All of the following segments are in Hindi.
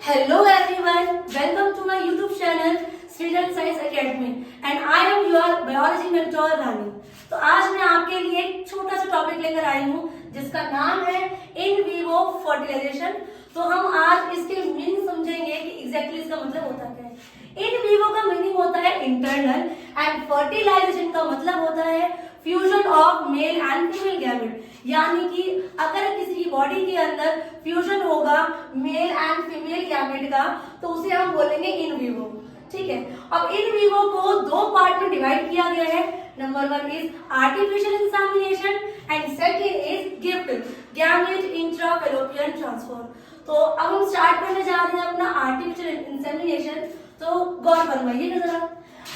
Hello everyone, welcome to my YouTube channel Student Science Academy and I am your biology mentor रानी। तो आज मैं आपके लिए एक छोटा सा टॉपिक लेकर आई हूँ जिसका नाम है इन विवो फर्टिलाइजेशन। तो हम आज इसके मीनिंग समझेंगे कि एग्जैक्टली इसका मतलब होता क्या है। इन विवो का मीनिंग होता है इंटरनल एंड फर्टिलाइजेशन का मतलब होता है fusion of male and female gamete, यानी कि अगर किसी की बॉडी के अंदर फ्यूजन होगा मेल एंड फीमेल गैमेट का तो उसे हम बोलेंगे इन विवो। ठीक है, अब इन विवो को दो पार्ट में डिवाइड किया गया है। Number 1 is artificial insemination and second is gift gamete intrafallopian transfer. तो अब हम स्टार्ट करने जा रहे हैं अपना आर्टिफिशियल इंसेमिनेशन। तो गौर फरमाइए जरा।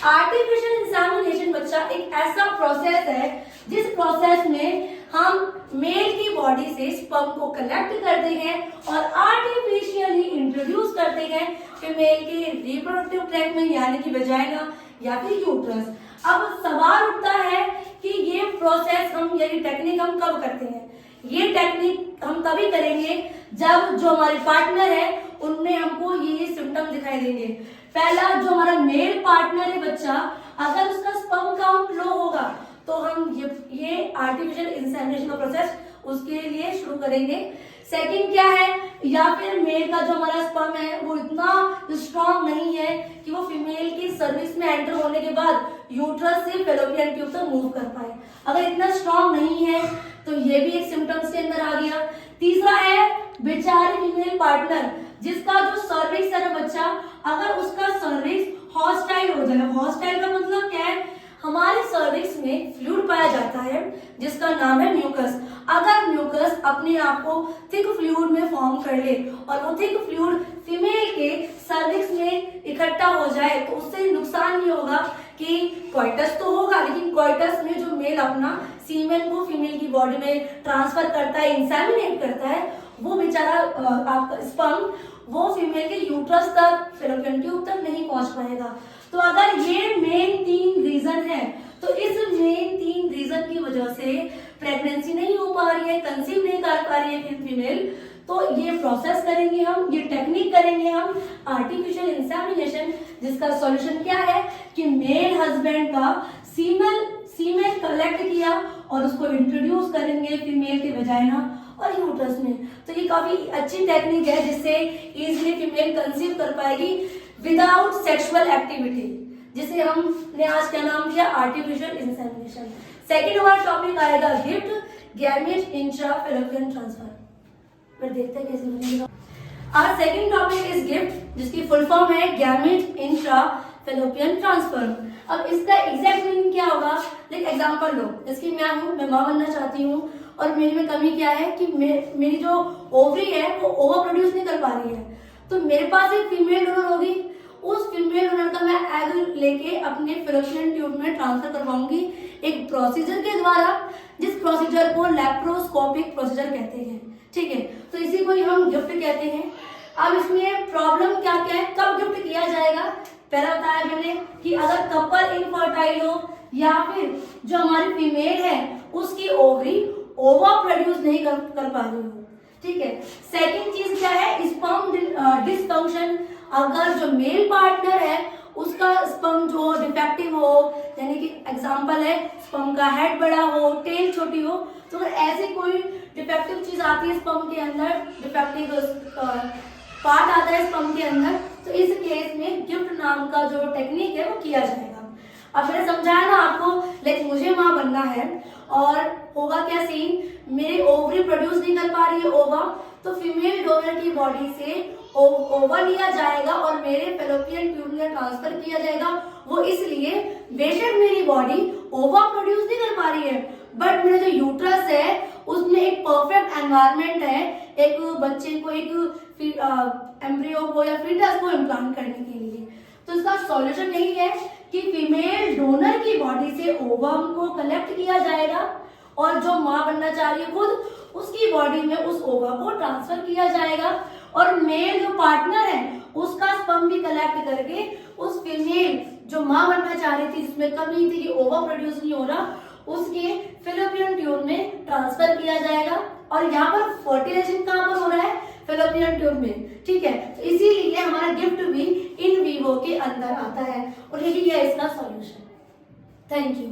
आर्टिफिशियल इंसेमिनेशन बच्चा एक ऐसा प्रोसेस है जिस प्रोसेस में हम मेल की बॉडी से स्पर्म को कलेक्ट करते हैं और आर्टिफिशियली इंट्रोड्यूस करते हैं फीमेल के रिप्रोडक्टिव ट्रैक्ट में, यानी कि वेजाइना या फिर यूट्रस। अब सवाल उठता है कि ये प्रोसेस हम यानी टेक्निक हम कब करते हैं। ये टेक्निक हम तभी करेंगे जब जो हमारे पार्टनर है उनमें हमको ये सिम्टम दिखाई देंगे। पहला, जो हमारा मेल पार्टनर है बच्चा, अगर उसका स्पर्म काउंट लो होगा तो हम ये आर्टिफिशियल इंसेमिनेशन का प्रोसेस उसके लिए शुरू करेंगे। सेकंड क्या है, या फिर मेल का जो हमारा स्पर्म है वो इतना स्ट्रांग नहीं है कि वो फीमेल की सर्विस में एंटर होने के बाद यूट्रस से फैलोपियन ट्यूब तक मूव कर पाए। अगर इतना स्ट्रांग नहीं है तो ये भी एक सिम्टम्स के अंदर आ गया। तीसरा है बेचारे फीमेल पार्टनर जिसका जो सर्विक्स है ना बच्चा, अगर उसका सर्विक्स हॉस्टाइल हो जाए। हॉस्टाइल का मतलब क्या है, हमारे सर्विक्स में फ्लूइड पाया जाता है जिसका नाम है म्यूकस। अगर म्यूकस अपने आप को थिक फ्लूइड में फॉर्म कर ले और वो थिक फ्लूइड फीमेल के सर्विक्स में इकट्ठा हो जाए तो उससे नुकसान ये होगा कि कोइटस तो होगा, लेकिन कोइटस में जो मेल अपना सीमेन को फीमेल की बॉडी में ट्रांसफर करता है, इंसेमिनेट करता है, वो बेचारा आपका स्पर्म वो फीमेल के यूट्रस तक फैलोपियन ट्यूब तक नहीं पहुंच पाएगा। तो अगर ये मेन 3 रीजन है तो इस मेन 3 रीजन की वजह से प्रेगनेंसी नहीं हो पा रही है, कंसीव नहीं कर पा रही है फीमेल, तो ये प्रोसेस करेंगे हम, ये टेक्निक करेंगे हम आर्टिफिशियल इंसेमिनेशन, जिसका सॉल्यूशन क्या है कि मेल हस्बैंड का सीमेन कलेक्ट किया और उसको इंट्रोड्यूस करेंगे फीमेल के वेजाइना और यूट्रस में। तो ये काफी अच्छी टेक्निक है जिससे इजीली फीमेल कंसीव कर पाएगी विदाउट सेक्सुअल एक्टिविटी, जिसे हमने आज क्या नाम दिया, आर्टिफिशियल इंसेमिनेशन। सेकंड हमारा टॉपिक आएगा गिफ्ट गैमेट इंट्राफैलोपियन ट्रांसफर। फिर देखते हैं कैसे बनेगा। आज सेकंड टॉपिक इज गिफ्ट, जिसकी फुल फॉर्म है गैमेट इंट्राफैलोपियन ट्रांसफर। अब इसका एग्जैक्ट मीनिंग क्या होगा, लाइक एग्जांपल लो, इसकी मैं मां बनना चाहती हूँ और मेरे में कमी क्या है कि मेरी जो ओवरी है वो ओवर प्रोड्यूस नहीं कर पा रही है, तो मेरे पास एक फीमेल डोनर होगी। उस फीमेल डोनर का मैं एग लेके अपने फैलोपियन ट्यूब में ट्रांसफर करवाऊंगी एक प्रोसीजर के द्वारा, जिस प्रोसीजर को लैप्रोस्कोपिक प्रोसीजर कहते हैं। ठीक है, तो इसी को हम गिफ्ट कहते हैं। अब इसमें प्रॉब्लम क्या क्या है, कब गिफ्ट किया जाएगा। पहला बताया मैंने कि अगर कपल इनफर्टाइल हो या फिर जो हमारी फीमेल है उसकी ओवरी ओवर प्रोड्यूस नहीं कर पा रही हो। ठीक है, सेकंड चीज क्या है, स्पर्म डिसफंक्शन। अगर जो मेल पार्टनर है उसका स्पर्म जो डिफेक्टिव हो, यानी कि एग्जांपल है स्पर्म का हेड बड़ा हो, टेल छोटी हो, तो अगर ऐसी कोई डिफेक्टिव चीज आती है स्पर्म के अंदर, डिफेक्टिव पार्ट आता है स्पर्म के अंदर, तो इस केस में गिफ्ट नाम का जो टेक्निक है वो किया जाएगा। अब मैंने समझाया ना आपको, लाइक मुझे मां बनना है और होगा क्या सीन, मेरी ओवरी प्रोड्यूस नहीं कर पा रही है ओवा, तो फीमेल डोनर की बॉडी से ओवा लिया जाएगा और मेरे फैलोपियन ट्यूब में ट्रांसफर किया जाएगा। वो इसलिए बेशक मेरी बॉडी ओवा प्रोड्यूस नहीं कर पा रही है, बट मेरा जो यूट्रस है उसमें एक परफेक्ट एनवायरनमेंट है एक बच्चे को, एक एम्ब्रियो को या फीटस को इम्प्लांट करने के लिए। तो इसका सॉल्यूशन यही है कि फीमेल डोनर की बॉडी से ओवम को कलेक्ट किया जाएगा और जो मां बनना चाह रही है खुद, उसकी बॉडी में उस ओवा को ट्रांसफर किया जाएगा और मेल जो पार्टनर है उसका स्पर्म भी कलेक्ट करके उस फीमेल जो मां बनना चाह रही थी, जिसमें कमी थी कि ओवा प्रोड्यूस नहीं हो रहा, उसके फैलोपियन ट्यूब में ट्रांसफर किया जाएगा। और यहाँ पर फर्टिलाइजेशन कहाँ पर हो रहा है, फैलोपियन ट्यूब में। ठीक है, तो इसीलिए आता है और यही है इसका सॉल्यूशन। Thank you.